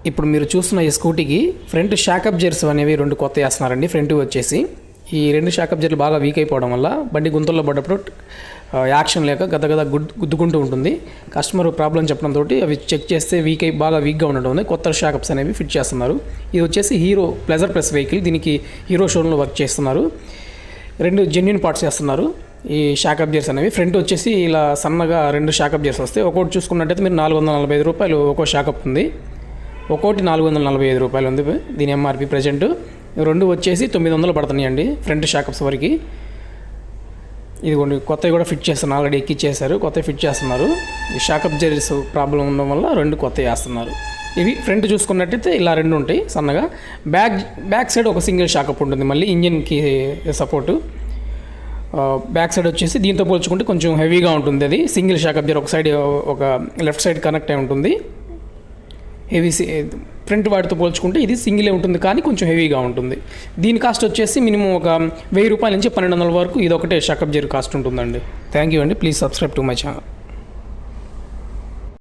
ఇప్పుడు మీరు చూస్తున్న ఈ స్కూటీకి ఫ్రంట్ షాక్ అబ్జర్వ్స్ అనేవి 2 కొత్త వేస్తున్నారండి. ఫ్రంట్ వచ్చేసి ఈ 2 షాక్ అబ్జర్వ్లు బాగా వీక్ అయిపోవడం వల్ల బండి గుంతల్లో పడ్డప్పుడు యాక్షన్ లేక గద గుద్దుకుంటూ ఉంటుంది. కస్టమర్ ప్రాబ్లం చెప్పడంతో అవి చెక్ చేస్తే బాగా వీక్గా ఉండడం వల్ల కొత్త షాకప్స్ అనేవి ఫిట్ చేస్తున్నారు. ఇది వచ్చేసి హీరో ప్లెజర్ ప్లస్ వెహికల్. దీనికి హీరో షోరూంలో వర్క్ చేస్తున్నారు. 2 జెన్యూన్ పార్ట్స్ చేస్తున్నారు. ఈ షాక్ అబ్జర్వ్స్ అనేవి ఫ్రంట్ వచ్చేసి ఇలా సన్నగా 2 షాక్ అబ్జర్వ్స్ వస్తాయి. ఒక్కొక్కటి చూసుకున్నట్టయితే మీరు 445 రూపాయలు ఒక్కో షాకప్ ఉంది. ఒక్కోటి 445 రూపాయలు ఉంది దీని ఎంఆర్పి ప్రజెంట్. 2 వచ్చేసి 900 పడుతున్నాయండి ఫ్రంట్ షాకప్స్ వరకు. ఇది కొన్ని కొత్తవి కూడా ఫిట్ చేస్తున్నారు. ఆల్రెడీ ఎక్కిచ్చేసారు, కొత్తవి ఫిట్ చేస్తున్నారు. ఈ షాక్ అబ్జర్వ్స్ ప్రాబ్లం ఉండడం వల్ల 2 కొత్తవి వేస్తున్నారు. ఇవి ఫ్రంట్ చూసుకున్నట్టయితే ఇలా 2 ఉంటాయి సన్నగా. బ్యాక్ సైడ్ ఒక సింగిల్ షాకప్ ఉంటుంది. మళ్ళీ ఇంజిన్కి సపోర్టు. బ్యాక్ సైడ్ వచ్చేసి దీంతో పోల్చుకుంటే కొంచెం హెవీగా ఉంటుంది. అది సింగిల్ షాక్ అబ్జర్వ్ ఒక సైడ్ ఒక లెఫ్ట్ సైడ్ కనెక్ట్ అయి ఉంటుంది. ఫ్రంట్ వాటితో పోల్చుకుంటే ఇది సింగిలే ఉంటుంది కానీ కొంచెం హెవీగా ఉంటుంది. దీని కాస్ట్ వచ్చేసి మినిమం ఒక 1000 రూపాయల నుంచి 1200 వరకు ఇది ఒకటే షాక్ అబ్జర్వ్ కాస్ట్ ఉంటుందండి. థ్యాంక్ యూ అండి. Please subscribe to my channel.